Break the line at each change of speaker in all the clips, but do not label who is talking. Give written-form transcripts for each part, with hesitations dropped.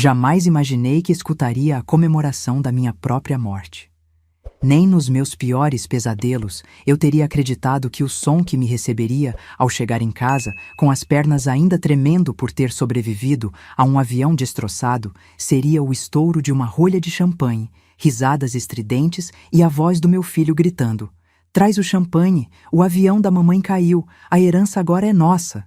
Jamais imaginei que escutaria a comemoração da minha própria morte. Nem nos meus piores pesadelos eu teria acreditado que o som que me receberia ao chegar em casa, com as pernas ainda tremendo por ter sobrevivido a um avião destroçado, seria o estouro de uma rolha de champanhe, risadas estridentes e a voz do meu filho gritando: "Traz o champanhe, o avião da mamãe caiu, a herança agora é nossa."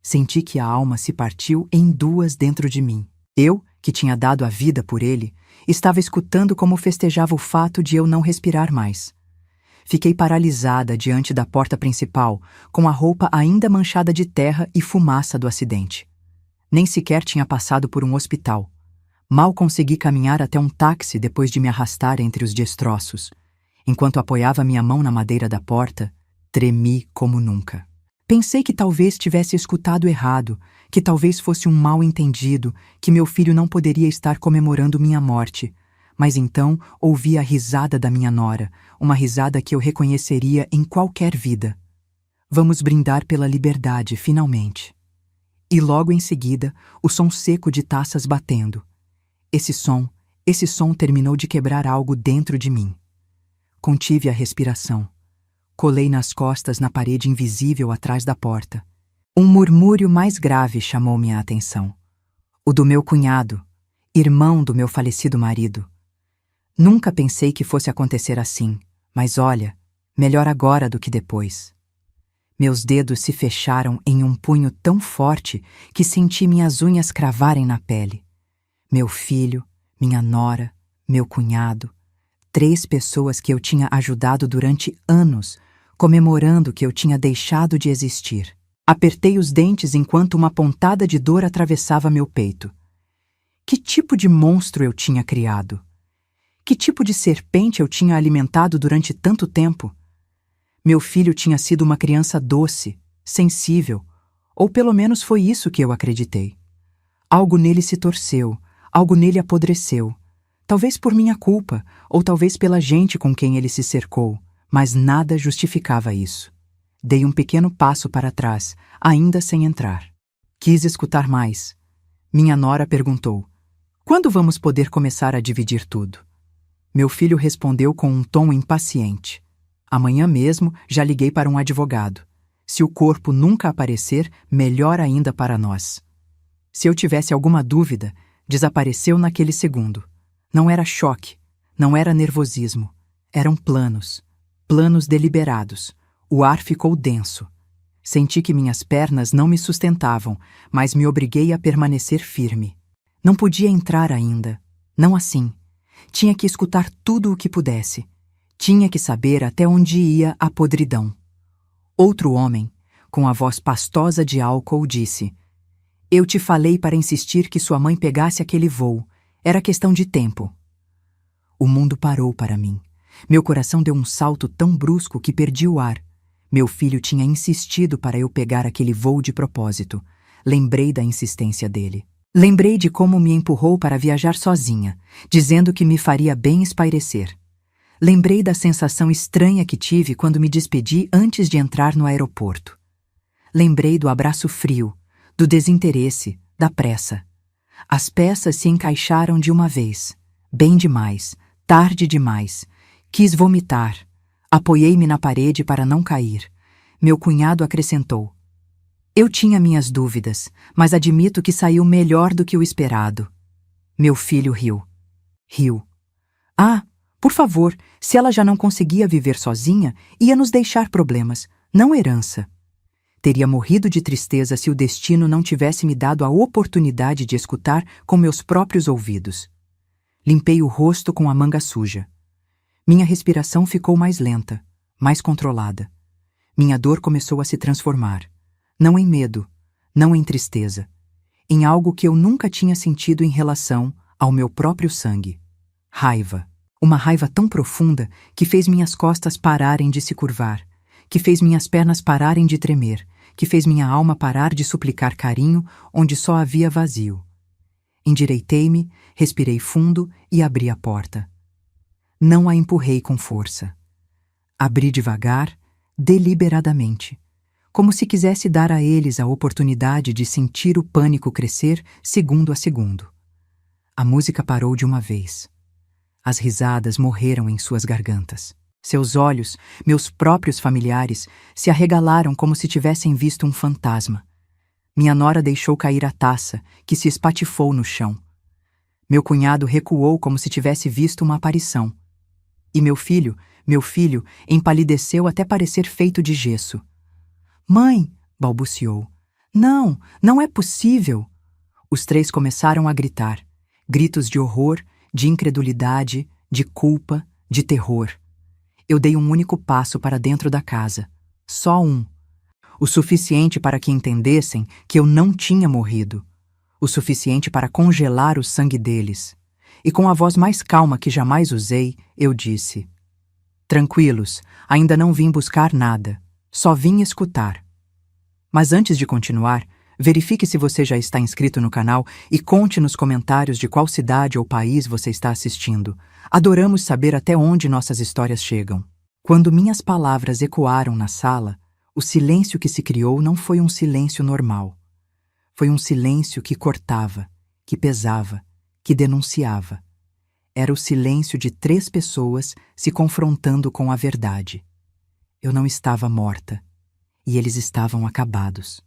Senti que a alma se partiu em duas dentro de mim. Eu, que tinha dado a vida por ele, estava escutando como festejava o fato de eu não respirar mais. Fiquei paralisada diante da porta principal, com a roupa ainda manchada de terra e fumaça do acidente. Nem sequer tinha passado por um hospital. Mal consegui caminhar até um táxi depois de me arrastar entre os destroços. Enquanto apoiava minha mão na madeira da porta, tremi como nunca. Pensei que talvez tivesse escutado errado, que talvez fosse um mal-entendido, que meu filho não poderia estar comemorando minha morte. Mas então ouvi a risada da minha nora, uma risada que eu reconheceria em qualquer vida. Vamos brindar pela liberdade, finalmente. E logo em seguida, o som seco de taças batendo. Esse som terminou de quebrar algo dentro de mim. Contive a respiração. Colei nas costas na parede invisível atrás da porta. Um murmúrio mais grave chamou minha atenção. O do meu cunhado, irmão do meu falecido marido. Nunca pensei que fosse acontecer assim, mas olha, melhor agora do que depois. Meus dedos se fecharam em um punho tão forte que senti minhas unhas cravarem na pele. Meu filho, minha nora, meu cunhado, 3 pessoas que eu tinha ajudado durante anos, comemorando que eu tinha deixado de existir. Apertei os dentes enquanto uma pontada de dor atravessava meu peito. Que tipo de monstro eu tinha criado? Que tipo de serpente eu tinha alimentado durante tanto tempo? Meu filho tinha sido uma criança doce, sensível, ou pelo menos foi isso que eu acreditei. Algo nele se torceu, algo nele apodreceu. Talvez por minha culpa, ou talvez pela gente com quem ele se cercou. Mas nada justificava isso. Dei um pequeno passo para trás, ainda sem entrar. Quis escutar mais. Minha nora perguntou: "Quando vamos poder começar a dividir tudo?" Meu filho respondeu com um tom impaciente: "Amanhã mesmo já liguei para um advogado. Se o corpo nunca aparecer, melhor ainda para nós." Se eu tivesse alguma dúvida, desapareceu naquele segundo. Não era choque, não era nervosismo. Eram planos. Planos deliberados. O ar ficou denso. Senti que minhas pernas não me sustentavam, mas me obriguei a permanecer firme. Não podia entrar ainda. Não assim. Tinha que escutar tudo o que pudesse. Tinha que saber até onde ia a podridão. Outro homem, com a voz pastosa de álcool, disse: "Eu te falei para insistir que sua mãe pegasse aquele voo. Era questão de tempo." O mundo parou para mim. Meu coração deu um salto tão brusco que perdi o ar. Meu filho tinha insistido para eu pegar aquele voo de propósito. Lembrei da insistência dele. Lembrei de como me empurrou para viajar sozinha, dizendo que me faria bem espairecer. Lembrei da sensação estranha que tive quando me despedi antes de entrar no aeroporto. Lembrei do abraço frio, do desinteresse, da pressa. As peças se encaixaram de uma vez. Bem demais, tarde demais. Quis vomitar. Apoiei-me na parede para não cair. Meu cunhado acrescentou: "Eu tinha minhas dúvidas, mas admito que saiu melhor do que o esperado." Meu filho riu. Riu. "Ah, por favor, se ela já não conseguia viver sozinha, ia nos deixar problemas, não herança." Teria morrido de tristeza se o destino não tivesse me dado a oportunidade de escutar com meus próprios ouvidos. Limpei o rosto com a manga suja. Minha respiração ficou mais lenta, mais controlada. Minha dor começou a se transformar, não em medo, não em tristeza, em algo que eu nunca tinha sentido em relação ao meu próprio sangue. Raiva. Uma raiva tão profunda que fez minhas costas pararem de se curvar, que fez minhas pernas pararem de tremer, que fez minha alma parar de suplicar carinho onde só havia vazio. Endireitei-me, respirei fundo e abri a porta. Não a empurrei com força. Abri devagar, deliberadamente, como se quisesse dar a eles a oportunidade de sentir o pânico crescer segundo a segundo. A música parou de uma vez. As risadas morreram em suas gargantas. Seus olhos, meus próprios familiares, se arregalaram como se tivessem visto um fantasma. Minha nora deixou cair a taça, que se espatifou no chão. Meu cunhado recuou como se tivesse visto uma aparição. E meu filho, empalideceu até parecer feito de gesso. "Mãe!" balbuciou. "Não, não é possível!" Os três começaram a gritar. Gritos de horror, de incredulidade, de culpa, de terror. Eu dei um único passo para dentro da casa. Só um. O suficiente para que entendessem que eu não tinha morrido. O suficiente para congelar o sangue deles. E com a voz mais calma que jamais usei, eu disse: "Tranquilos, ainda não vim buscar nada. Só vim escutar." Mas antes de continuar, verifique se você já está inscrito no canal e conte nos comentários de qual cidade ou país você está assistindo. Adoramos saber até onde nossas histórias chegam. Quando minhas palavras ecoaram na sala, o silêncio que se criou não foi um silêncio normal. Foi um silêncio que cortava, que pesava, que denunciava. Era o silêncio de 3 pessoas se confrontando com a verdade. Eu não estava morta, e eles estavam acabados.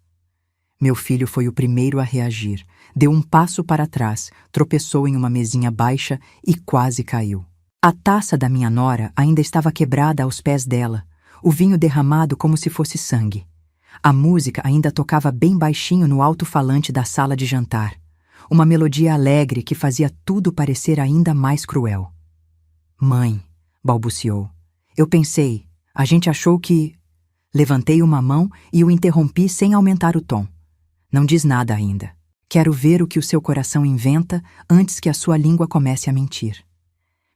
Meu filho foi o primeiro a reagir, deu um passo para trás, tropeçou em uma mesinha baixa e quase caiu. A taça da minha nora ainda estava quebrada aos pés dela, o vinho derramado como se fosse sangue. A música ainda tocava bem baixinho no alto-falante da sala de jantar, uma melodia alegre que fazia tudo parecer ainda mais cruel. "Mãe", balbuciou. "Eu pensei, a gente achou que..." Levantei uma mão e o interrompi sem aumentar o tom. "Não diz nada ainda. Quero ver o que o seu coração inventa antes que a sua língua comece a mentir."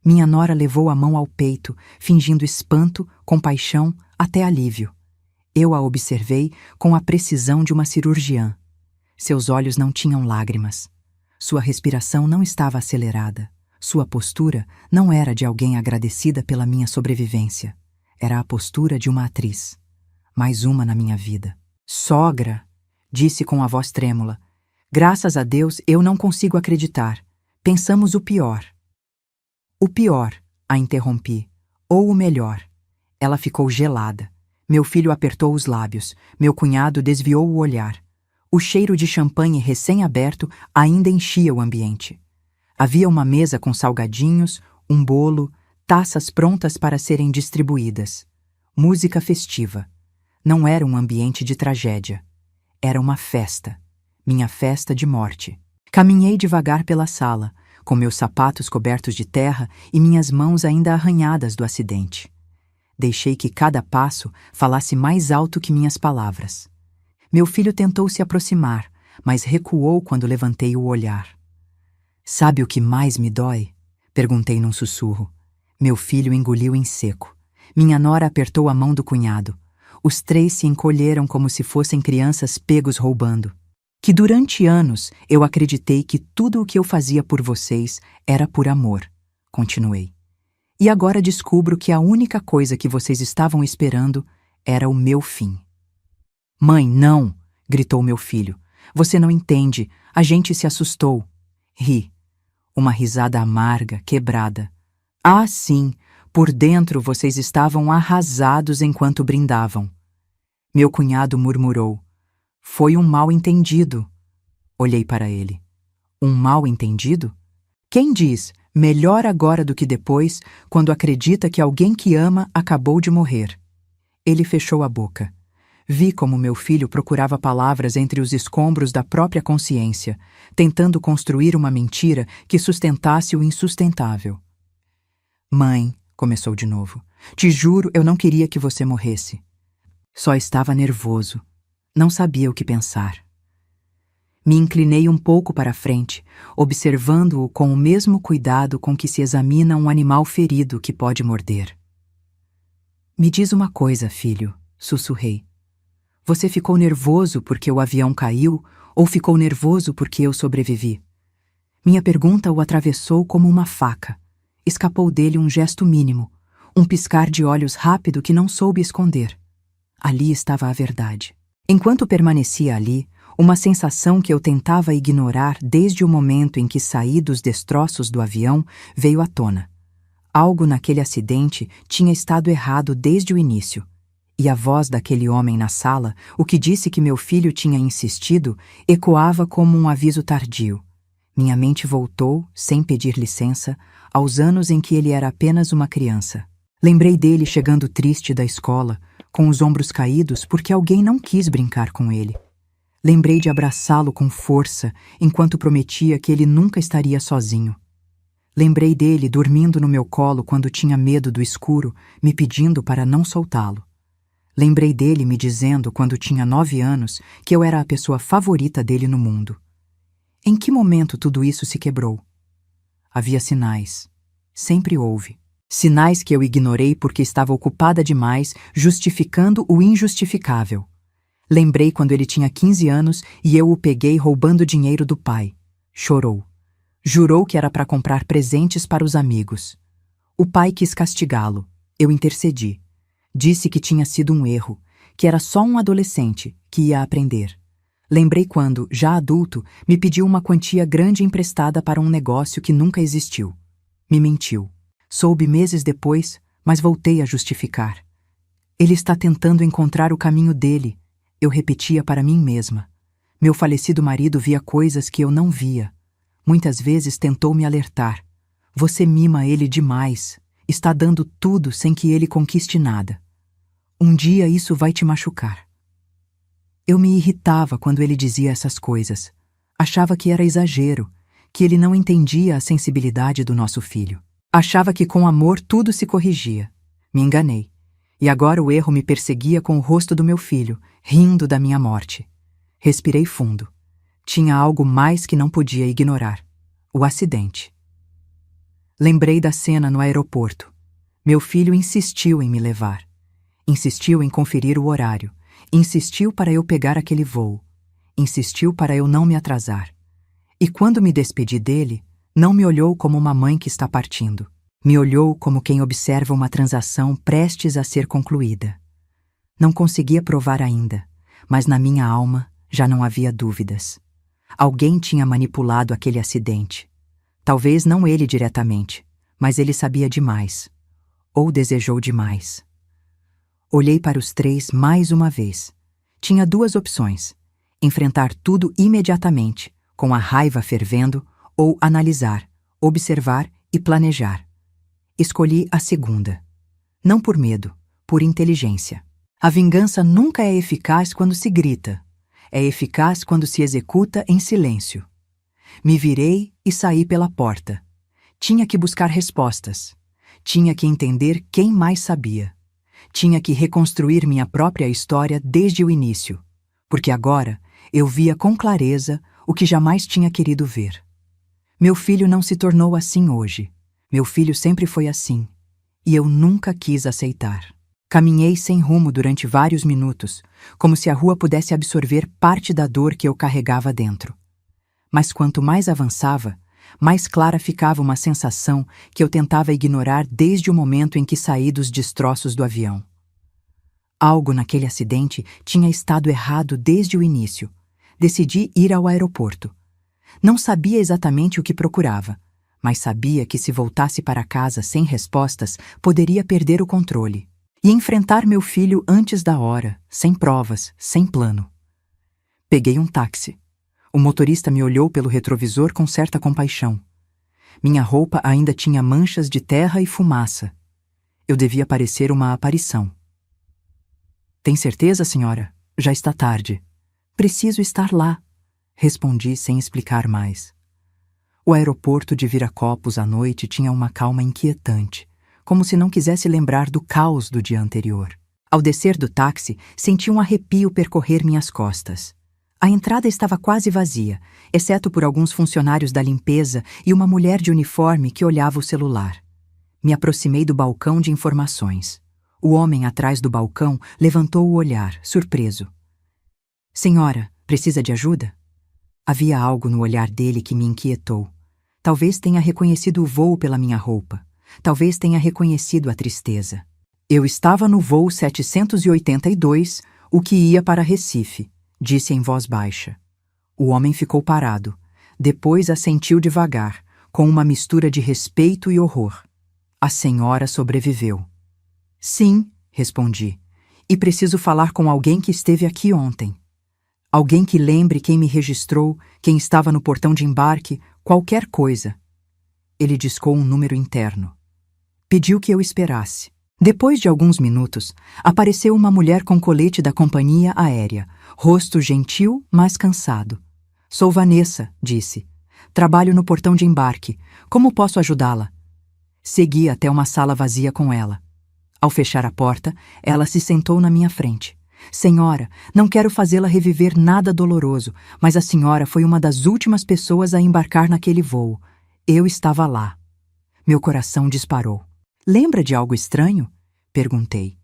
Minha nora levou a mão ao peito, fingindo espanto, compaixão, até alívio. Eu a observei com a precisão de uma cirurgiã. Seus olhos não tinham lágrimas. Sua respiração não estava acelerada. Sua postura não era de alguém agradecida pela minha sobrevivência. Era a postura de uma atriz. Mais uma na minha vida. "Sogra", disse com a voz trêmula. "Graças a Deus eu não consigo acreditar. Pensamos o pior." "O pior", a interrompi. "Ou o melhor." Ela ficou gelada. Meu filho apertou os lábios. Meu cunhado desviou o olhar. O cheiro de champanhe recém-aberto ainda enchia o ambiente. Havia uma mesa com salgadinhos, um bolo, taças prontas para serem distribuídas. Música festiva. Não era um ambiente de tragédia. Era uma festa. Minha festa de morte. Caminhei devagar pela sala, com meus sapatos cobertos de terra e minhas mãos ainda arranhadas do acidente. Deixei que cada passo falasse mais alto que minhas palavras. Meu filho tentou se aproximar, mas recuou quando levantei o olhar. "Sabe o que mais me dói?" perguntei num sussurro. Meu filho engoliu em seco. Minha nora apertou a mão do cunhado. Os 3 se encolheram como se fossem crianças pegos roubando. "Que durante anos eu acreditei que tudo o que eu fazia por vocês era por amor", continuei. "E agora descubro que a única coisa que vocês estavam esperando era o meu fim." "Mãe, não!" gritou meu filho. "Você não entende. A gente se assustou." Ri. Uma risada amarga, quebrada. "Ah, sim. Por dentro vocês estavam arrasados enquanto brindavam." Meu cunhado murmurou. "Foi um mal-entendido." Olhei para ele. "Um mal-entendido? Quem diz, melhor agora do que depois, quando acredita que alguém que ama acabou de morrer?" Ele fechou a boca. Vi como meu filho procurava palavras entre os escombros da própria consciência, tentando construir uma mentira que sustentasse o insustentável. "Mãe", começou de novo, "te juro, eu não queria que você morresse. Só estava nervoso. Não sabia o que pensar." Me inclinei um pouco para a frente, observando-o com o mesmo cuidado com que se examina um animal ferido que pode morder. "Me diz uma coisa, filho", sussurrei. "Você ficou nervoso porque o avião caiu ou ficou nervoso porque eu sobrevivi?" Minha pergunta o atravessou como uma faca. Escapou dele um gesto mínimo, um piscar de olhos rápido que não soube esconder. Ali estava a verdade. Enquanto permanecia ali, Uma sensação que eu tentava ignorar desde o momento em que saí dos destroços do avião veio à tona. Algo naquele acidente tinha estado errado desde o início. E a voz daquele homem na sala, o que disse que meu filho tinha insistido, ecoava como um aviso tardio. Minha mente voltou, sem pedir licença, aos anos em que ele era apenas uma criança. Lembrei dele chegando triste da escola, com os ombros caídos porque alguém não quis brincar com ele. Lembrei de abraçá-lo com força, enquanto prometia que ele nunca estaria sozinho. Lembrei dele dormindo no meu colo quando tinha medo do escuro, me pedindo para não soltá-lo. Lembrei dele me dizendo, quando tinha 9 anos, que eu era a pessoa favorita dele no mundo. Em que momento tudo isso se quebrou? Havia sinais. Sempre houve. Sinais que eu ignorei porque estava ocupada demais, justificando o injustificável. Lembrei quando ele tinha 15 anos e eu o peguei roubando dinheiro do pai. Chorou. Jurou que era para comprar presentes para os amigos. O pai quis castigá-lo. Eu intercedi. Disse que tinha sido um erro, que era só um adolescente que ia aprender. Lembrei quando, já adulto, me pediu uma quantia grande emprestada para um negócio que nunca existiu. Me mentiu. Soube meses depois, mas voltei a justificar. Ele está tentando encontrar o caminho dele, eu repetia para mim mesma. Meu falecido marido via coisas que eu não via. Muitas vezes tentou me alertar. Você mima ele demais. Está dando tudo sem que ele conquiste nada. Um dia isso vai te machucar. Eu me irritava quando ele dizia essas coisas. Achava que era exagero, que ele não entendia a sensibilidade do nosso filho. Achava que com amor tudo se corrigia. Me enganei. E agora o erro me perseguia com o rosto do meu filho, rindo da minha morte. Respirei fundo. Tinha algo mais que não podia ignorar. O acidente. Lembrei da cena no aeroporto. Meu filho insistiu em me levar. Insistiu em conferir o horário. Insistiu para eu pegar aquele voo. Insistiu para eu não me atrasar. E quando me despedi dele, não me olhou como uma mãe que está partindo. Me olhou como quem observa uma transação prestes a ser concluída. Não conseguia provar ainda, mas na minha alma já não havia dúvidas. Alguém tinha manipulado aquele acidente. Talvez não ele diretamente, mas ele sabia demais. Ou desejou demais. Olhei para os 3 mais uma vez. Tinha 2 opções: enfrentar tudo imediatamente, com a raiva fervendo, ou analisar, observar e planejar. Escolhi a segunda. Não por medo, por inteligência. A vingança nunca é eficaz quando se grita. É eficaz quando se executa em silêncio. Me virei e saí pela porta. Tinha que buscar respostas. Tinha que entender quem mais sabia. Tinha que reconstruir minha própria história desde o início, porque agora eu via com clareza o que jamais tinha querido ver. Meu filho não se tornou assim hoje. Meu filho sempre foi assim, e eu nunca quis aceitar. Caminhei sem rumo durante vários minutos, como se a rua pudesse absorver parte da dor que eu carregava dentro. Mas quanto mais avançava, mais clara ficava uma sensação que eu tentava ignorar desde o momento em que saí dos destroços do avião. Algo naquele acidente tinha estado errado desde o início. Decidi ir ao aeroporto. Não sabia exatamente o que procurava, mas sabia que se voltasse para casa sem respostas, poderia perder o controle e enfrentar meu filho antes da hora, sem provas, sem plano. Peguei um táxi. O motorista me olhou pelo retrovisor com certa compaixão. Minha roupa ainda tinha manchas de terra e fumaça. Eu devia parecer uma aparição. Tem certeza, senhora? Já está tarde. Preciso estar lá, respondi sem explicar mais. O aeroporto de Viracopos à noite tinha uma calma inquietante, como se não quisesse lembrar do caos do dia anterior. Ao descer do táxi, senti um arrepio percorrer minhas costas. A entrada estava quase vazia, exceto por alguns funcionários da limpeza e uma mulher de uniforme que olhava o celular. Me aproximei do balcão de informações. O homem atrás do balcão levantou o olhar, surpreso. Senhora, precisa de ajuda? Havia algo no olhar dele que me inquietou. Talvez tenha reconhecido o voo pela minha roupa. Talvez tenha reconhecido a tristeza. Eu estava no voo 782, o que ia para Recife, disse em voz baixa. O homem ficou parado. Depois assentiu devagar, com uma mistura de respeito e horror. A senhora sobreviveu. Sim, respondi. E preciso falar com alguém que esteve aqui ontem. Alguém que lembre quem me registrou, quem estava no portão de embarque, qualquer coisa. Ele discou um número interno. Pediu que eu esperasse. Depois de alguns minutos, apareceu uma mulher com colete da companhia aérea, rosto gentil, mas cansado. Sou Vanessa, disse. Trabalho no portão de embarque. Como posso ajudá-la? Segui até uma sala vazia com ela. Ao fechar a porta, ela se sentou na minha frente. Senhora, não quero fazê-la reviver nada doloroso, mas a senhora foi uma das últimas pessoas a embarcar naquele voo. Eu estava lá. Meu coração disparou. Lembra de algo estranho? Perguntei.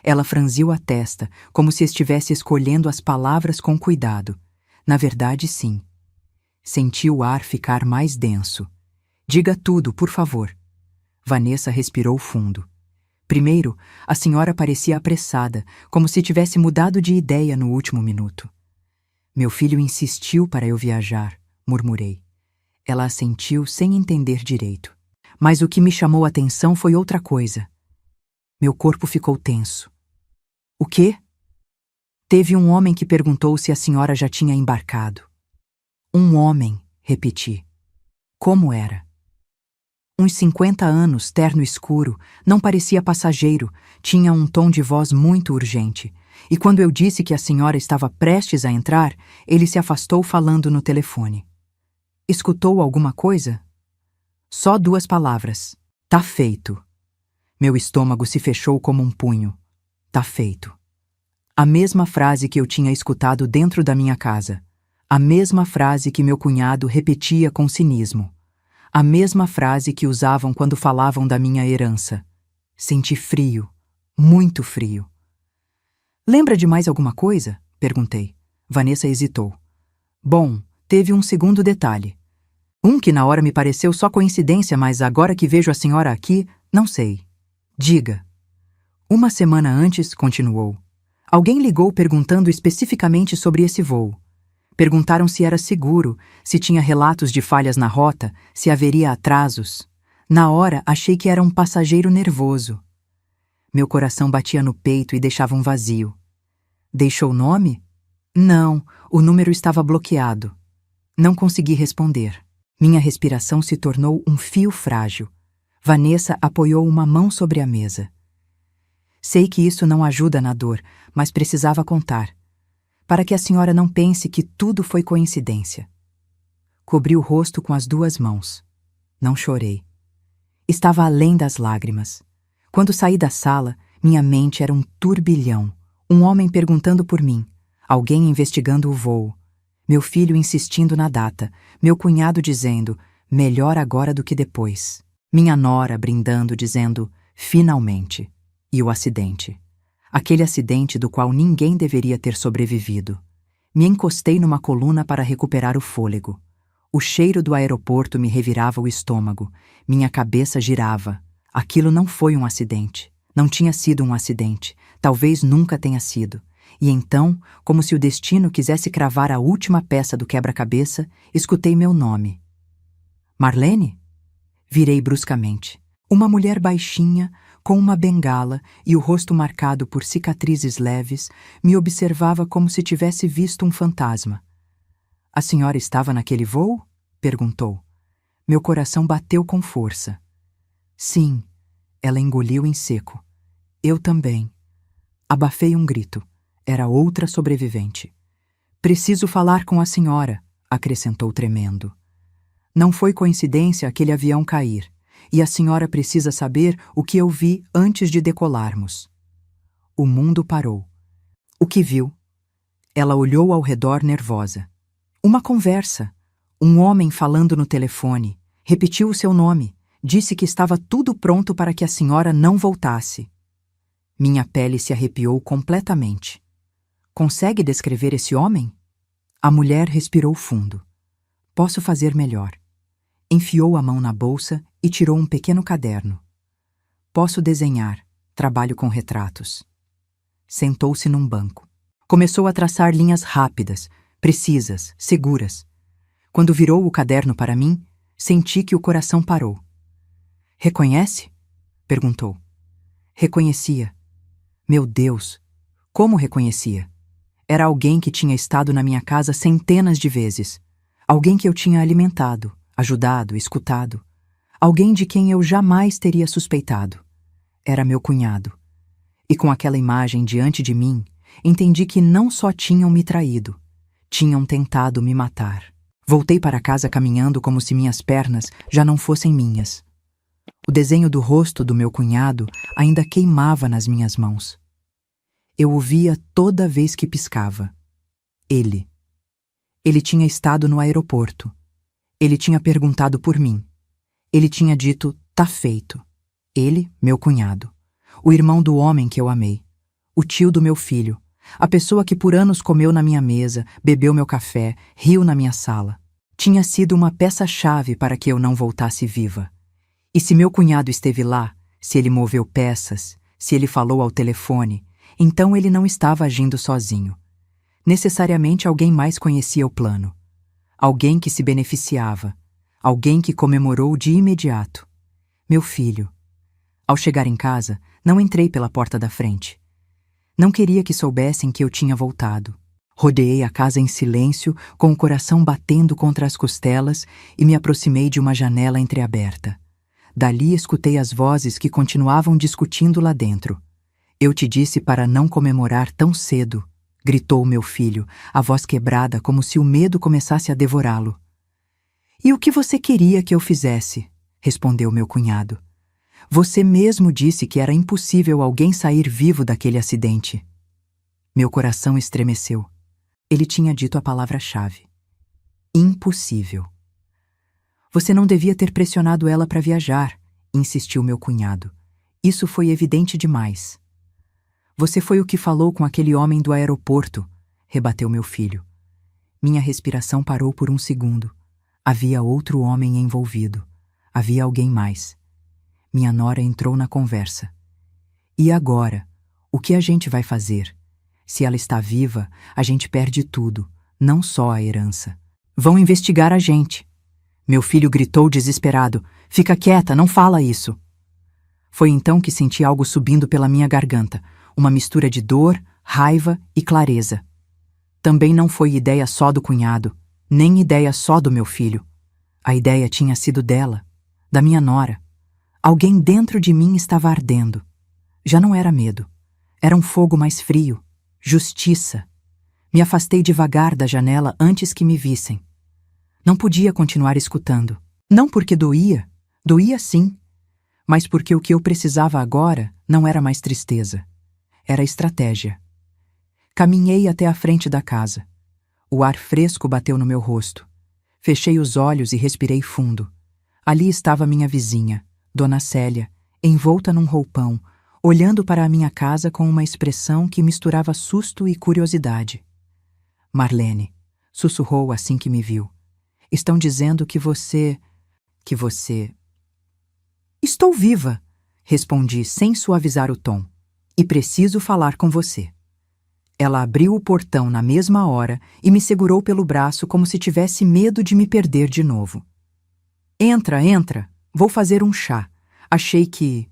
Ela franziu a testa, como se estivesse escolhendo as palavras com cuidado. Na verdade, sim. Senti o ar ficar mais denso. Diga tudo, por favor. Vanessa respirou fundo. Primeiro, a senhora parecia apressada, como se tivesse mudado de ideia no último minuto. Meu filho insistiu para eu viajar, murmurei. Ela assentiu sem entender direito. Mas o que me chamou a atenção foi outra coisa. Meu corpo ficou tenso. O quê? Teve um homem que perguntou se a senhora já tinha embarcado. Um homem, repeti. Como era? Uns 50 anos, terno escuro, não parecia passageiro, tinha um tom de voz muito urgente. E quando eu disse que a senhora estava prestes a entrar, ele se afastou falando no telefone. Escutou alguma coisa? Só 2 palavras. Tá feito. Meu estômago se fechou como um punho. Tá feito. A mesma frase que eu tinha escutado dentro da minha casa. A mesma frase que meu cunhado repetia com cinismo. A mesma frase que usavam quando falavam da minha herança. Senti frio, muito frio. Lembra de mais alguma coisa? Perguntei. Vanessa hesitou. Bom, teve um segundo detalhe. Um que na hora me pareceu só coincidência, mas agora que vejo a senhora aqui, não sei. Diga. Uma semana antes, continuou, alguém ligou perguntando especificamente sobre esse voo. Perguntaram se era seguro, se tinha relatos de falhas na rota, se haveria atrasos. Na hora, achei que era um passageiro nervoso. Meu coração batia no peito e deixava um vazio. Deixou o nome? Não, o número estava bloqueado. Não consegui responder. Minha respiração se tornou um fio frágil. Vanessa apoiou uma mão sobre a mesa. Sei que isso não ajuda na dor, mas precisava contar. Para que a senhora não pense que tudo foi coincidência. Cobri o rosto com as 2 mãos. Não chorei. Estava além das lágrimas. Quando saí da sala, minha mente era um turbilhão. Um homem perguntando por mim, alguém investigando o voo, meu filho insistindo na data, meu cunhado dizendo, melhor agora do que depois, minha nora brindando dizendo, finalmente, e o acidente. Aquele acidente do qual ninguém deveria ter sobrevivido. Me encostei numa coluna para recuperar o fôlego. O cheiro do aeroporto me revirava o estômago. Minha cabeça girava. Aquilo não foi um acidente. Não tinha sido um acidente. Talvez nunca tenha sido. E então, como se o destino quisesse cravar a última peça do quebra-cabeça, escutei meu nome. Marlene? Virei bruscamente. Uma mulher baixinha, com uma bengala e o rosto marcado por cicatrizes leves, me observava como se tivesse visto um fantasma. A senhora estava naquele voo? Perguntou. Meu coração bateu com força. Sim, ela engoliu em seco. Eu também. Abafei um grito. Era outra sobrevivente. Preciso falar com a senhora, acrescentou tremendo. Não foi coincidência aquele avião cair. E a senhora precisa saber o que eu vi antes de decolarmos. O mundo parou. O que viu? Ela olhou ao redor nervosa. Uma conversa. Um homem falando no telefone. Repetiu o seu nome. Disse que estava tudo pronto para que a senhora não voltasse. Minha pele se arrepiou completamente. Consegue descrever esse homem? A mulher respirou fundo. Posso fazer melhor. Enfiou a mão na bolsa e tirou um pequeno caderno. Posso desenhar, trabalho com retratos. Sentou-se num banco. Começou a traçar linhas rápidas, precisas, seguras. Quando virou o caderno para mim, senti que o coração parou. Reconhece? Perguntou. Reconhecia. Meu Deus! Como reconhecia? Era alguém que tinha estado na minha casa centenas de vezes. Alguém que eu tinha alimentado, ajudado, escutado. Alguém de quem eu jamais teria suspeitado. Era meu cunhado. E com aquela imagem diante de mim, entendi que não só tinham me traído, tinham tentado me matar. Voltei para casa caminhando como se minhas pernas já não fossem minhas. O desenho do rosto do meu cunhado ainda queimava nas minhas mãos. Eu o via toda vez que piscava. Ele. Ele tinha estado no aeroporto. Ele tinha perguntado por mim. Ele tinha dito, tá feito. Ele, meu cunhado. O irmão do homem que eu amei. O tio do meu filho. A pessoa que por anos comeu na minha mesa, bebeu meu café, riu na minha sala. Tinha sido uma peça-chave para que eu não voltasse viva. E se meu cunhado esteve lá, se ele moveu peças, se ele falou ao telefone, então ele não estava agindo sozinho. Necessariamente alguém mais conhecia o plano. Alguém que se beneficiava. Alguém que comemorou de imediato. Meu filho. Ao chegar em casa, não entrei pela porta da frente. Não queria que soubessem que eu tinha voltado. Rodeei a casa em silêncio, com o coração batendo contra as costelas, e me aproximei de uma janela entreaberta. Dali escutei as vozes que continuavam discutindo lá dentro. Eu te disse para não comemorar tão cedo, gritou meu filho, a voz quebrada como se o medo começasse a devorá-lo. E o que você queria que eu fizesse? Respondeu meu cunhado. Você mesmo disse que era impossível alguém sair vivo daquele acidente. Meu coração estremeceu. Ele tinha dito a palavra-chave. Impossível. Você não devia ter pressionado ela para viajar, insistiu meu cunhado. Isso foi evidente demais. Você foi o que falou com aquele homem do aeroporto, rebateu meu filho. Minha respiração parou por um segundo. Havia outro homem envolvido. Havia alguém mais. Minha nora entrou na conversa. E agora? O que a gente vai fazer? Se ela está viva, a gente perde tudo, não só a herança. Vão investigar a gente. Meu filho gritou desesperado. Fica quieta, não fala isso. Foi então que senti algo subindo pela minha garganta, uma mistura de dor, raiva e clareza. Também não foi ideia só do cunhado, nem ideia só do meu filho. A ideia tinha sido dela, da minha nora. Alguém dentro de mim estava ardendo. Já não era medo. Era um fogo mais frio. Justiça. Me afastei devagar da janela antes que me vissem. Não podia continuar escutando. Não porque doía. Doía sim. Mas porque o que eu precisava agora não era mais tristeza. Era estratégia. Caminhei até a frente da casa. O ar fresco bateu no meu rosto. Fechei os olhos e respirei fundo. Ali estava minha vizinha, Dona Célia, envolta num roupão, olhando para a minha casa com uma expressão que misturava susto e curiosidade. Marlene, sussurrou assim que me viu. Estão dizendo que você... Estou viva, respondi sem suavizar o tom. E preciso falar com você. Ela abriu o portão na mesma hora e me segurou pelo braço como se tivesse medo de me perder de novo. Entra, entra. Vou fazer um chá. Achei que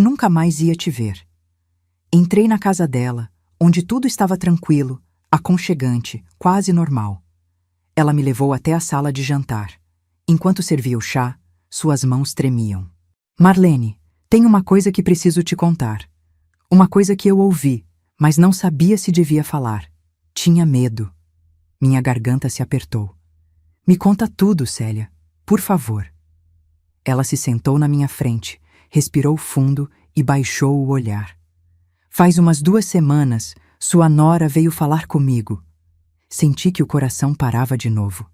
nunca mais ia te ver. Entrei na casa dela, onde tudo estava tranquilo, aconchegante, quase normal. Ela me levou até a sala de jantar. Enquanto servia o chá, suas mãos tremiam. Marlene, tem uma coisa que preciso te contar. Uma coisa que eu ouvi, mas não sabia se devia falar. Tinha medo. Minha garganta se apertou. Me conta tudo, Célia. Por favor. Ela se sentou na minha frente, respirou fundo e baixou o olhar. Faz umas 2 semanas, sua nora veio falar comigo. Senti que o coração parava de novo.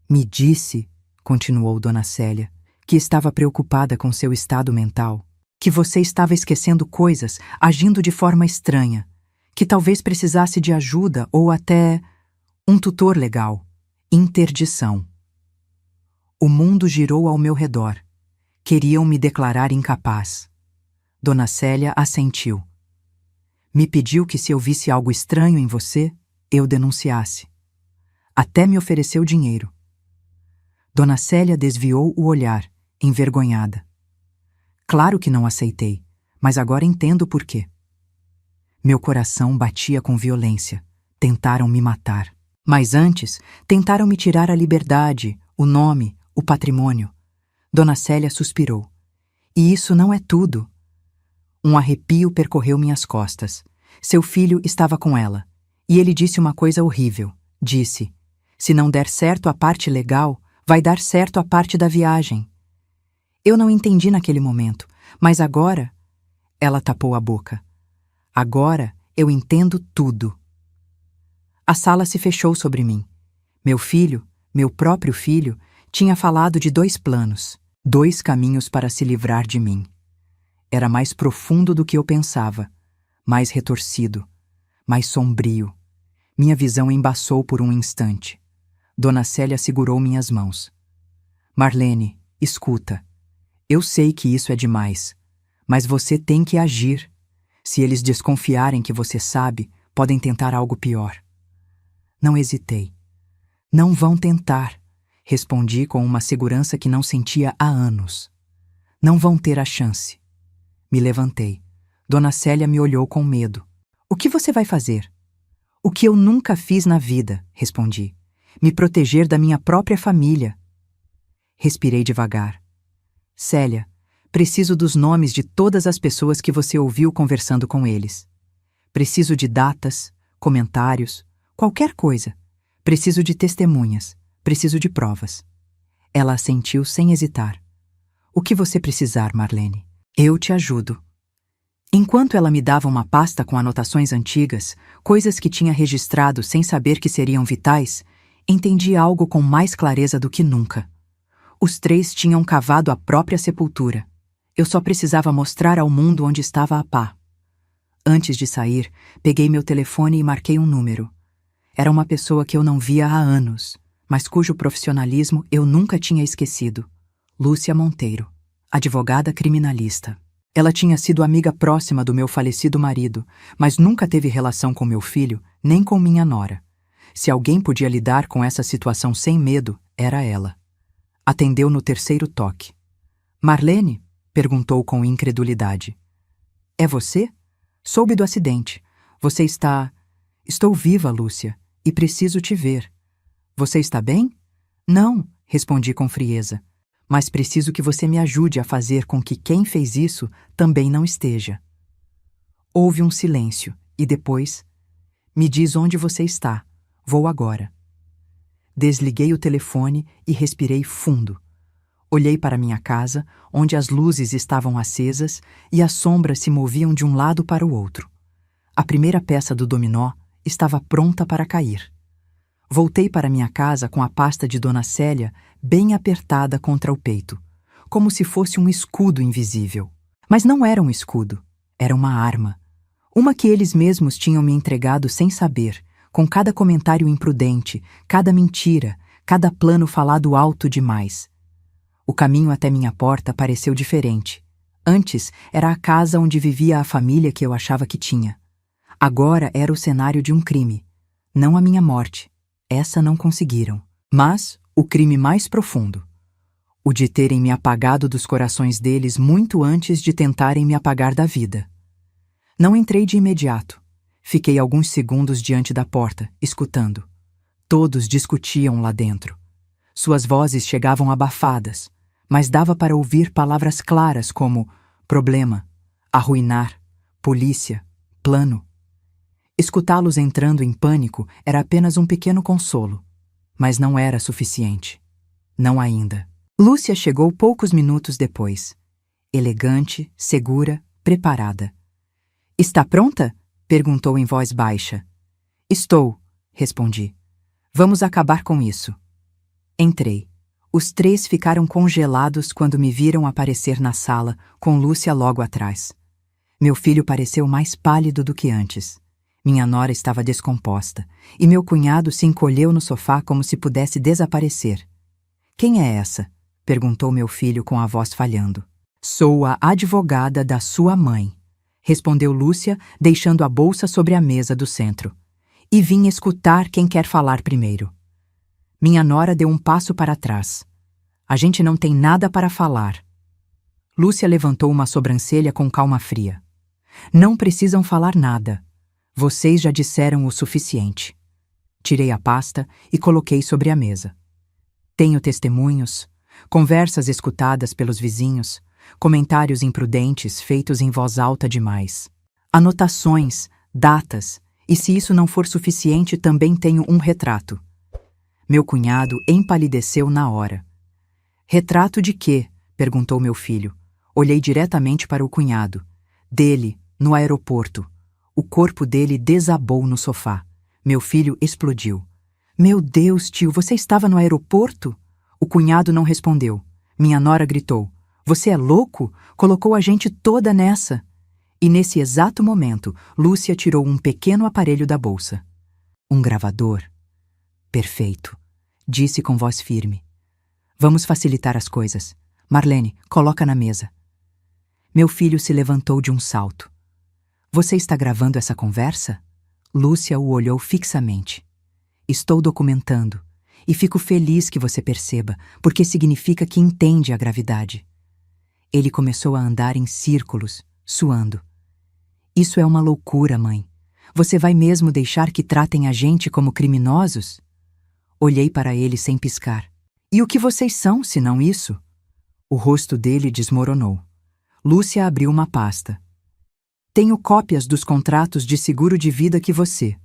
Me disse, continuou Dona Célia, que estava preocupada com seu estado mental, que você estava esquecendo coisas, agindo de forma estranha, que talvez precisasse de ajuda ou até um tutor legal. Interdição. O mundo girou ao meu redor. Queriam me declarar incapaz. Dona Célia assentiu. Me pediu que se eu visse algo estranho em você, eu denunciasse. Até me ofereceu dinheiro. Dona Célia desviou o olhar, envergonhada. Claro que não aceitei, mas agora entendo por quê. Meu coração batia com violência. Tentaram me matar. Mas antes, tentaram me tirar a liberdade, o nome, o patrimônio. Dona Célia suspirou. E isso não é tudo. Um arrepio percorreu minhas costas. Seu filho estava com ela. E ele disse uma coisa horrível. Disse: se não der certo a parte legal, vai dar certo a parte da viagem. Eu não entendi naquele momento, mas agora... Ela tapou a boca. Agora eu entendo tudo. A sala se fechou sobre mim. Meu filho, meu próprio filho, tinha falado de 2 planos, 2 caminhos para se livrar de mim. Era mais profundo do que eu pensava, mais retorcido, mais sombrio. Minha visão embaçou por um instante. Dona Célia segurou minhas mãos. Marlene, escuta. Eu sei que isso é demais, mas você tem que agir. Se eles desconfiarem que você sabe, podem tentar algo pior. Não hesitei. Não vão tentar, respondi com uma segurança que não sentia há anos. Não vão ter a chance. Me levantei. Dona Célia me olhou com medo. O que você vai fazer? O que eu nunca fiz na vida, respondi. Me proteger da minha própria família. Respirei devagar. Célia, preciso dos nomes de todas as pessoas que você ouviu conversando com eles. Preciso de datas, comentários, qualquer coisa. Preciso de testemunhas. Preciso de provas. Ela assentiu sem hesitar. O que você precisar, Marlene? Eu te ajudo. Enquanto ela me dava uma pasta com anotações antigas, coisas que tinha registrado sem saber que seriam vitais, entendi algo com mais clareza do que nunca. Os 3 tinham cavado a própria sepultura. Eu só precisava mostrar ao mundo onde estava a pá. Antes de sair, peguei meu telefone e marquei um número. Era uma pessoa que eu não via há anos, mas cujo profissionalismo eu nunca tinha esquecido. Lúcia Monteiro, advogada criminalista. Ela tinha sido amiga próxima do meu falecido marido, mas nunca teve relação com meu filho, nem com minha nora. Se alguém podia lidar com essa situação sem medo, era ela. Atendeu no 3º toque. Marlene? Perguntou com incredulidade. É você? Soube do acidente. Você está... Estou viva, Lúcia, e preciso te ver. Você está bem? Não, respondi com frieza. Mas preciso que você me ajude a fazer com que quem fez isso também não esteja. Houve um silêncio, e depois... Me diz onde você está. Vou agora. Desliguei o telefone e respirei fundo. Olhei para minha casa, onde as luzes estavam acesas e as sombras se moviam de um lado para o outro. A primeira peça do dominó estava pronta para cair. Voltei para minha casa com a pasta de Dona Célia bem apertada contra o peito, como se fosse um escudo invisível. Mas não era um escudo, era uma arma. Uma que eles mesmos tinham me entregado sem saber, com cada comentário imprudente, cada mentira, cada plano falado alto demais. O caminho até minha porta pareceu diferente. Antes era a casa onde vivia a família que eu achava que tinha. Agora era o cenário de um crime. Não a minha morte. Essa não conseguiram. Mas o crime mais profundo. O de terem me apagado dos corações deles muito antes de tentarem me apagar da vida. Não entrei de imediato. Fiquei alguns segundos diante da porta, escutando. Todos discutiam lá dentro. Suas vozes chegavam abafadas, mas dava para ouvir palavras claras como problema, arruinar, polícia, plano. Escutá-los entrando em pânico era apenas um pequeno consolo, mas não era suficiente. Não ainda. Lúcia chegou poucos minutos depois. Elegante, segura, preparada. Está pronta? Perguntou em voz baixa. Estou, respondi. Vamos acabar com isso. Entrei. Os 3 ficaram congelados quando me viram aparecer na sala, com Lúcia logo atrás. Meu filho pareceu mais pálido do que antes. Minha nora estava descomposta, e meu cunhado se encolheu no sofá como se pudesse desaparecer. Quem é essa? Perguntou meu filho com a voz falhando. Sou a advogada da sua mãe, respondeu Lúcia, deixando a bolsa sobre a mesa do centro. e vim escutar quem quer falar primeiro. Minha nora deu um passo para trás. A gente não tem nada para falar. Lúcia levantou uma sobrancelha com calma fria. Não precisam falar nada. Vocês já disseram o suficiente. Tirei a pasta e coloquei sobre a mesa. Tenho testemunhos, conversas escutadas pelos vizinhos, comentários imprudentes feitos em voz alta demais, anotações, datas, e se isso não for suficiente, também tenho um retrato. Meu cunhado empalideceu na hora. Retrato de quê? Perguntou meu filho. Olhei diretamente para o cunhado. Dele, no aeroporto. O corpo dele desabou no sofá. Meu filho explodiu. Meu Deus, tio, você estava no aeroporto? O cunhado não respondeu. Minha nora gritou. Você é louco? Colocou a gente toda nessa. E nesse exato momento, Lúcia tirou um pequeno aparelho da bolsa. Um gravador. Perfeito, disse com voz firme. Vamos facilitar as coisas. Marlene, coloca na mesa. Meu filho se levantou de um salto. Você está gravando essa conversa? Lúcia o olhou fixamente. Estou documentando, e fico feliz que você perceba, porque significa que entende a gravidade. Ele começou a andar em círculos, suando. Isso é uma loucura, mãe. Você vai mesmo deixar que tratem a gente como criminosos? Olhei para ele sem piscar. E o que vocês são, se não isso? O rosto dele desmoronou. Lúcia abriu uma pasta. Tenho cópias dos contratos de seguro de vida que você...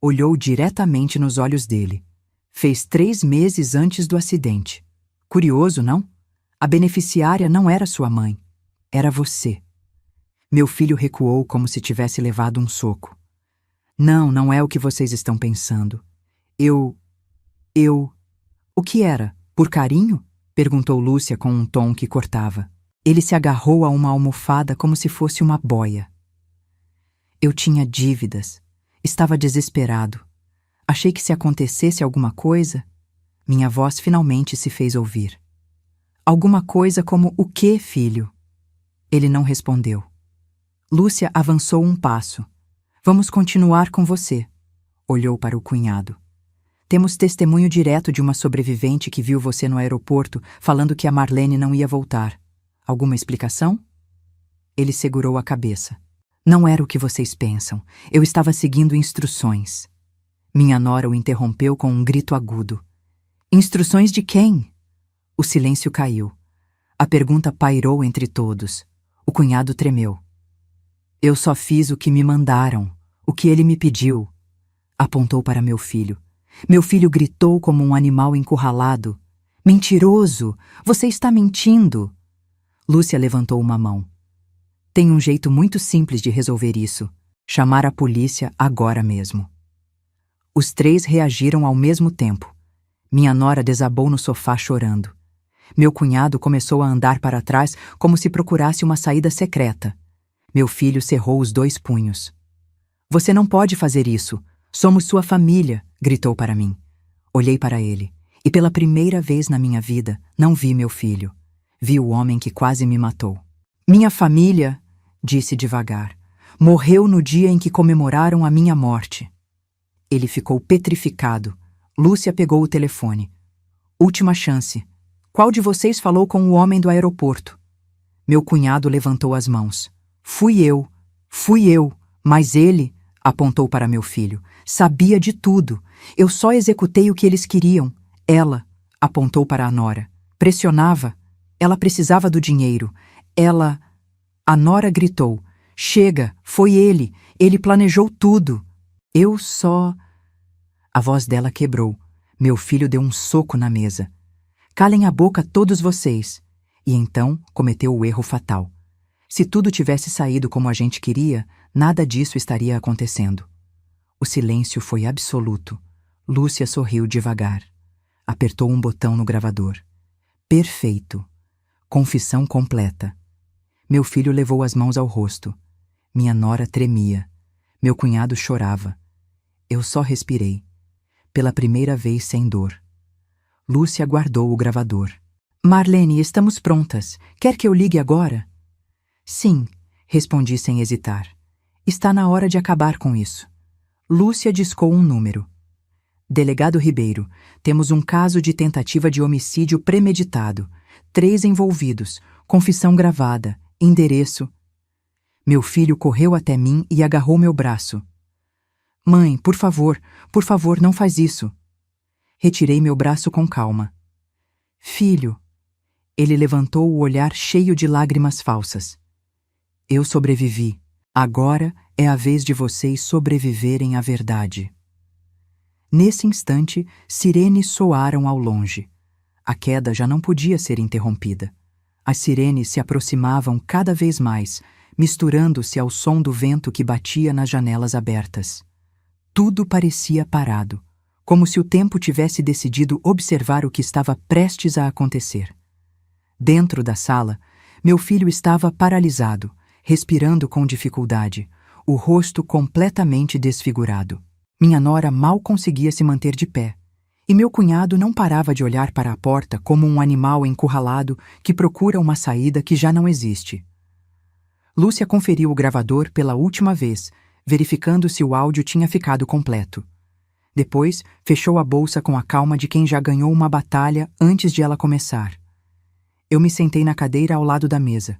Olhou diretamente nos olhos dele. Fez 3 meses antes do acidente. Curioso, não? A beneficiária não era sua mãe. Era você. Meu filho recuou como se tivesse levado um soco. Não, não é o que vocês estão pensando. Eu... O que era? Por carinho? Perguntou Lúcia com um tom que cortava. Ele se agarrou a uma almofada como se fosse uma boia. Eu tinha dívidas. Estava desesperado. Achei que se acontecesse alguma coisa... Minha voz finalmente se fez ouvir. Alguma coisa como o quê, filho? Ele não respondeu. Lúcia avançou um passo. Vamos continuar com você. Olhou para o cunhado. Temos testemunho direto de uma sobrevivente que viu você no aeroporto falando que a Marlene não ia voltar. Alguma explicação? Ele segurou a cabeça. Não era o que vocês pensam. Eu estava seguindo instruções. Minha nora o interrompeu com um grito agudo. Instruções de quem? O silêncio caiu. A pergunta pairou entre todos. O cunhado tremeu. Eu só fiz o que me mandaram, o que ele me pediu. Apontou para meu filho. Meu filho gritou como um animal encurralado. Mentiroso! Você está mentindo! Lúcia levantou uma mão. Tem um jeito muito simples de resolver isso. Chamar a polícia agora mesmo. Os 3 reagiram ao mesmo tempo. Minha nora desabou no sofá chorando. Meu cunhado começou a andar para trás como se procurasse uma saída secreta. Meu filho cerrou os 2 punhos. Você não pode fazer isso. Somos sua família, gritou para mim. Olhei para ele, e pela primeira vez na minha vida, não vi meu filho. Vi o homem que quase me matou. Minha família, disse devagar, morreu no dia em que comemoraram a minha morte. Ele ficou petrificado. Lúcia pegou o telefone. Última chance. Qual de vocês falou com o homem do aeroporto? Meu cunhado levantou as mãos. Fui eu, mas ele, apontou para meu filho, sabia de tudo. Eu só executei o que eles queriam. Ela, apontou para a nora, pressionava. Ela precisava do dinheiro. Ela... A nora gritou. Chega, foi ele. Ele planejou tudo. Eu só... A voz dela quebrou. Meu filho deu um soco na mesa. Calem a boca todos vocês. E então cometeu o erro fatal. Se tudo tivesse saído como a gente queria, nada disso estaria acontecendo. O silêncio foi absoluto. Lúcia sorriu devagar. Apertou um botão no gravador. Perfeito. Confissão completa. Meu filho levou as mãos ao rosto. Minha nora tremia. Meu cunhado chorava. Eu só respirei. Pela primeira vez sem dor. Lúcia guardou o gravador. Marlene, estamos prontas. Quer que eu ligue agora? Sim, respondi sem hesitar. Está na hora de acabar com isso. Lúcia discou um número. Delegado Ribeiro, temos um caso de tentativa de homicídio premeditado. 3 envolvidos, confissão gravada, endereço. Meu filho correu até mim e agarrou meu braço. Mãe, por favor, não faz isso. Retirei meu braço com calma. Filho. Ele levantou o olhar cheio de lágrimas falsas. Eu sobrevivi. Agora é a vez de vocês sobreviverem à verdade. Nesse instante, sirenes soaram ao longe. A queda já não podia ser interrompida. As sirenes se aproximavam cada vez mais, misturando-se ao som do vento que batia nas janelas abertas. Tudo parecia parado, como se o tempo tivesse decidido observar o que estava prestes a acontecer. Dentro da sala, meu filho estava paralisado, respirando com dificuldade, o rosto completamente desfigurado. Minha nora mal conseguia se manter de pé, e meu cunhado não parava de olhar para a porta como um animal encurralado que procura uma saída que já não existe. Lúcia conferiu o gravador pela última vez, verificando se o áudio tinha ficado completo. Depois, fechou a bolsa com a calma de quem já ganhou uma batalha antes de ela começar. Eu me sentei na cadeira ao lado da mesa.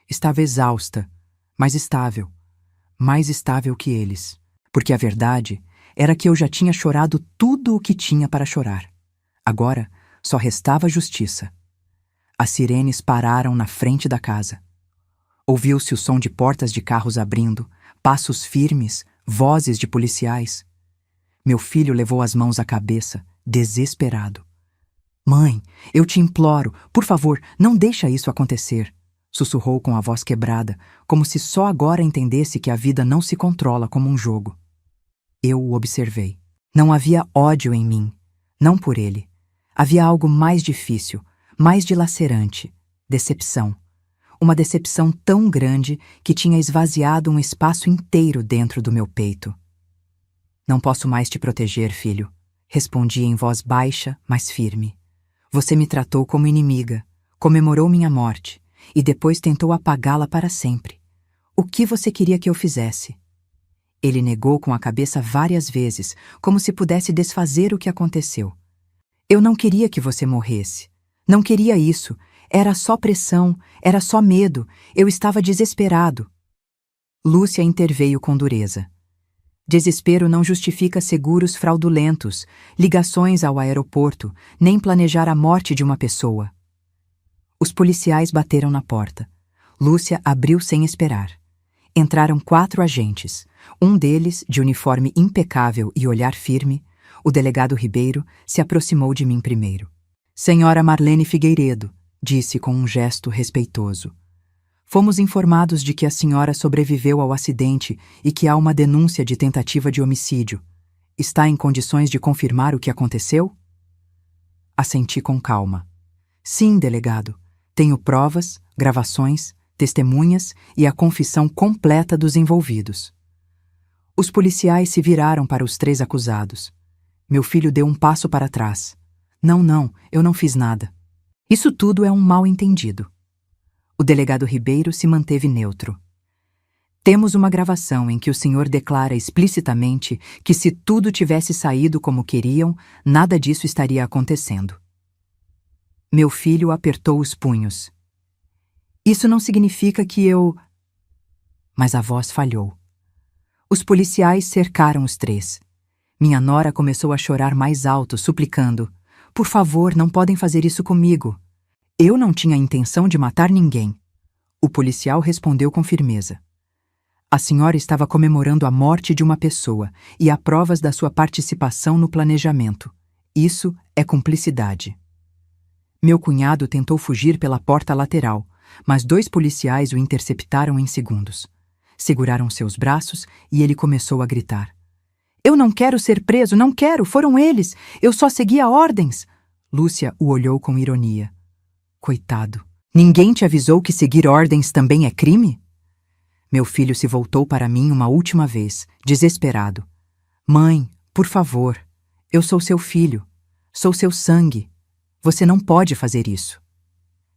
Estava exausta, mas estável. Mais estável que eles. Porque a verdade era que eu já tinha chorado tudo o que tinha para chorar. Agora, só restava justiça. As sirenes pararam na frente da casa. Ouviu-se o som de portas de carros abrindo, passos firmes, vozes de policiais. Meu filho levou as mãos à cabeça, desesperado. Mãe, eu te imploro, por favor, não deixa isso acontecer, sussurrou com a voz quebrada, como se só agora entendesse que a vida não se controla como um jogo. Eu o observei. Não havia ódio em mim, não por ele. Havia algo mais difícil, mais dilacerante, decepção. Uma decepção tão grande que tinha esvaziado um espaço inteiro dentro do meu peito. Não posso mais te proteger, filho, respondi em voz baixa, mas firme. Você me tratou como inimiga, comemorou minha morte e depois tentou apagá-la para sempre. O que você queria que eu fizesse? Ele negou com a cabeça várias vezes, como se pudesse desfazer o que aconteceu. Eu não queria que você morresse. Não queria isso. Era só pressão, era só medo. Eu estava desesperado. Lúcia interveio com dureza. Desespero não justifica seguros fraudulentos, ligações ao aeroporto, nem planejar a morte de uma pessoa. Os policiais bateram na porta. Lúcia abriu sem esperar. Entraram 4 agentes. Um deles, de uniforme impecável e olhar firme, o delegado Ribeiro, se aproximou de mim primeiro. Senhora Marlene Figueiredo, disse com um gesto respeitoso. Fomos informados de que a senhora sobreviveu ao acidente e que há uma denúncia de tentativa de homicídio. Está em condições de confirmar o que aconteceu? Assenti com calma. Sim, delegado. Tenho provas, gravações, testemunhas e a confissão completa dos envolvidos. Os policiais se viraram para os 3 acusados. Meu filho deu um passo para trás. Não, eu não fiz nada. Isso tudo é um mal-entendido. O delegado Ribeiro se manteve neutro. Temos uma gravação em que o senhor declara explicitamente que se tudo tivesse saído como queriam, nada disso estaria acontecendo. Meu filho apertou os punhos. Isso não significa que eu... Mas a voz falhou. Os policiais cercaram os 3. Minha nora começou a chorar mais alto, suplicando. Por favor, não podem fazer isso comigo. Eu não tinha intenção de matar ninguém. O policial respondeu com firmeza. A senhora estava comemorando a morte de uma pessoa e há provas da sua participação no planejamento. Isso é cumplicidade. Meu cunhado tentou fugir pela porta lateral, mas 2 policiais o interceptaram em segundos. Seguraram seus braços e ele começou a gritar. Eu não quero ser preso, não quero, foram eles. Eu só seguia ordens. Lúcia o olhou com ironia. Coitado, ninguém te avisou que seguir ordens também é crime? Meu filho se voltou para mim uma última vez, desesperado. Mãe, por favor, eu sou seu filho, sou seu sangue. Você não pode fazer isso.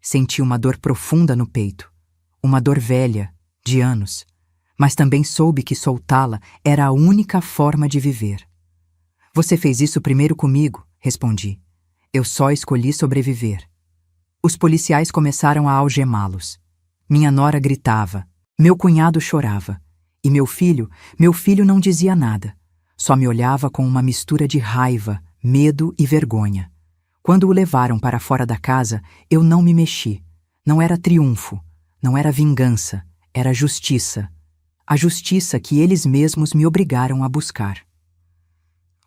Senti uma dor profunda no peito, uma dor velha, de anos. Mas também soube que soltá-la era a única forma de viver. Você fez isso primeiro comigo, respondi. Eu só escolhi sobreviver. Os policiais começaram a algemá-los. Minha nora gritava, meu cunhado chorava, e meu filho não dizia nada. Só me olhava com uma mistura de raiva, medo e vergonha. Quando o levaram para fora da casa, eu não me mexi. Não era triunfo, não era vingança, era justiça. A justiça que eles mesmos me obrigaram a buscar.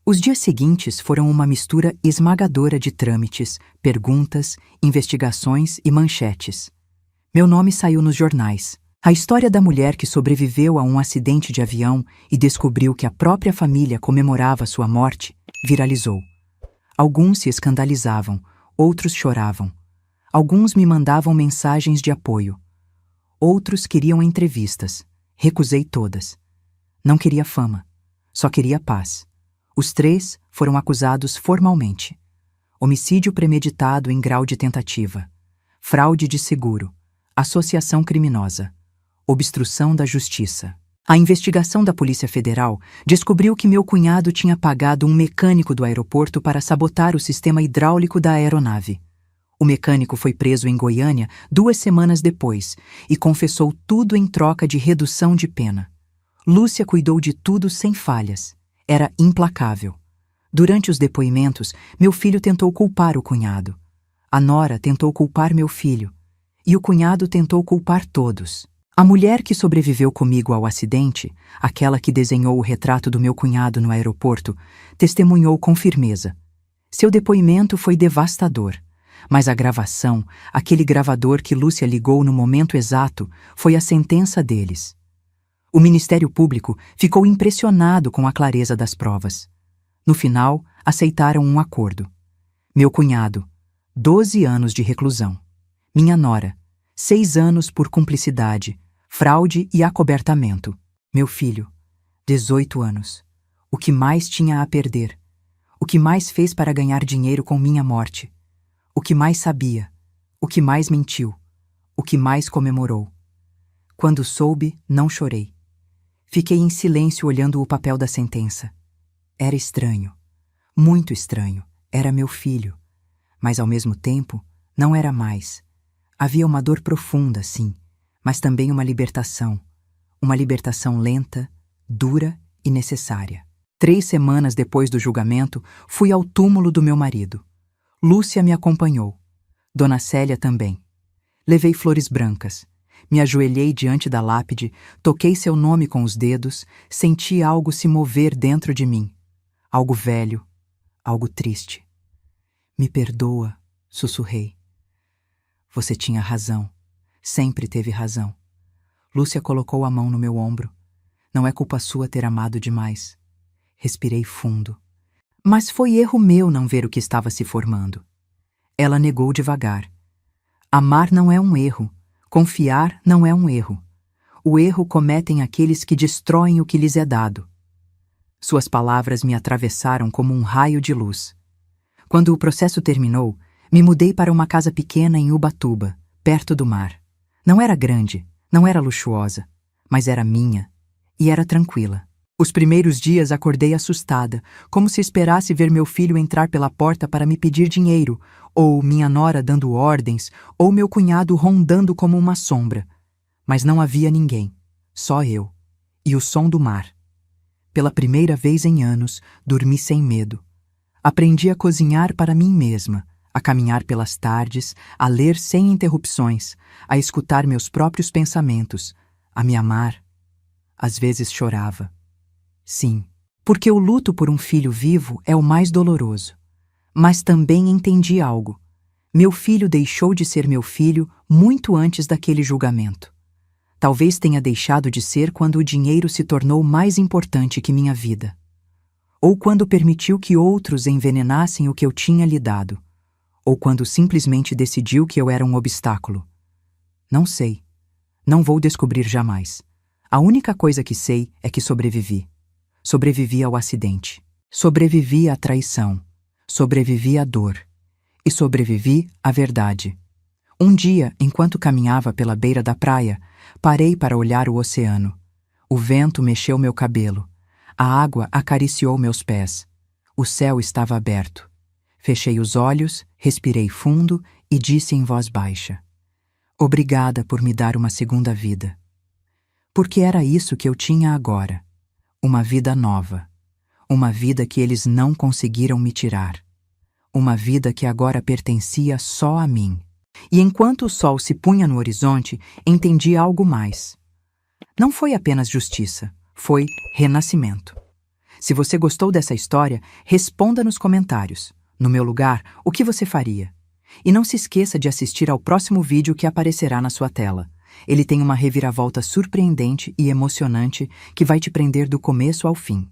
Os dias seguintes foram uma mistura esmagadora de trâmites, perguntas, investigações e manchetes. Meu nome saiu nos jornais. A história da mulher que sobreviveu a um acidente de avião e descobriu que a própria família comemorava sua morte viralizou. Alguns se escandalizavam, outros choravam. Alguns me mandavam mensagens de apoio. Outros queriam entrevistas. Recusei todas. Não queria fama. Só queria paz. Os 3 foram acusados formalmente. Homicídio premeditado em grau de tentativa. Fraude de seguro. Associação criminosa. Obstrução da justiça. A investigação da Polícia Federal descobriu que meu cunhado tinha pagado um mecânico do aeroporto para sabotar o sistema hidráulico da aeronave. O mecânico foi preso em Goiânia 2 semanas depois e confessou tudo em troca de redução de pena. Lúcia cuidou de tudo sem falhas. Era implacável. Durante os depoimentos, meu filho tentou culpar o cunhado. A nora tentou culpar meu filho. E o cunhado tentou culpar todos. A mulher que sobreviveu comigo ao acidente, aquela que desenhou o retrato do meu cunhado no aeroporto, testemunhou com firmeza. Seu depoimento foi devastador. Mas a gravação, aquele gravador que Lúcia ligou no momento exato, foi a sentença deles. O Ministério Público ficou impressionado com a clareza das provas. No final, aceitaram um acordo. Meu cunhado, 12 anos de reclusão. Minha nora, 6 anos por cumplicidade, fraude e acobertamento. Meu filho, 18 anos. O que mais tinha a perder? O que mais fez para ganhar dinheiro com minha morte? O que mais sabia? O que mais mentiu? O que mais comemorou? Quando soube, não chorei. Fiquei em silêncio olhando o papel da sentença. Era estranho. Muito estranho. Era meu filho. Mas, ao mesmo tempo, não era mais. Havia uma dor profunda, sim, mas também uma libertação. Uma libertação lenta, dura e necessária. 3 semanas depois do julgamento, fui ao túmulo do meu marido. Lúcia me acompanhou. Dona Célia também. Levei flores brancas. Me ajoelhei diante da lápide, toquei seu nome com os dedos, senti algo se mover dentro de mim. Algo velho, algo triste. Me perdoa, sussurrei. Você tinha razão. Sempre teve razão. Lúcia colocou a mão no meu ombro. Não é culpa sua ter amado demais. Respirei fundo. Mas foi erro meu não ver o que estava se formando. Ela negou devagar. Amar não é um erro. Confiar não é um erro. O erro cometem aqueles que destroem o que lhes é dado. Suas palavras me atravessaram como um raio de luz. Quando o processo terminou, me mudei para uma casa pequena em Ubatuba, perto do mar. Não era grande, não era luxuosa, mas era minha e era tranquila. Os primeiros dias acordei assustada, como se esperasse ver meu filho entrar pela porta para me pedir dinheiro, ou minha nora dando ordens, ou meu cunhado rondando como uma sombra. Mas não havia ninguém, só eu, e o som do mar. Pela primeira vez em anos, dormi sem medo. Aprendi a cozinhar para mim mesma, a caminhar pelas tardes, a ler sem interrupções, a escutar meus próprios pensamentos, a me amar. Às vezes chorava. Sim, porque o luto por um filho vivo é o mais doloroso. Mas também entendi algo. Meu filho deixou de ser meu filho muito antes daquele julgamento. Talvez tenha deixado de ser quando o dinheiro se tornou mais importante que minha vida. Ou quando permitiu que outros envenenassem o que eu tinha lhe dado. Ou quando simplesmente decidiu que eu era um obstáculo. Não sei. Não vou descobrir jamais. A única coisa que sei é que sobrevivi. Sobrevivi ao acidente. Sobrevivi à traição. Sobrevivi à dor. E sobrevivi à verdade. Um dia, enquanto caminhava pela beira da praia, parei para olhar o oceano. O vento mexeu meu cabelo. A água acariciou meus pés. O céu estava aberto. Fechei os olhos, respirei fundo e disse em voz baixa: Obrigada por me dar uma segunda vida. Porque era isso que eu tinha agora. Uma vida nova. Uma vida que eles não conseguiram me tirar. Uma vida que agora pertencia só a mim. E enquanto o sol se punha no horizonte, entendi algo mais. Não foi apenas justiça, foi renascimento. Se você gostou dessa história, responda nos comentários. No meu lugar, o que você faria? E não se esqueça de assistir ao próximo vídeo que aparecerá na sua tela. Ele tem uma reviravolta surpreendente e emocionante que vai te prender do começo ao fim.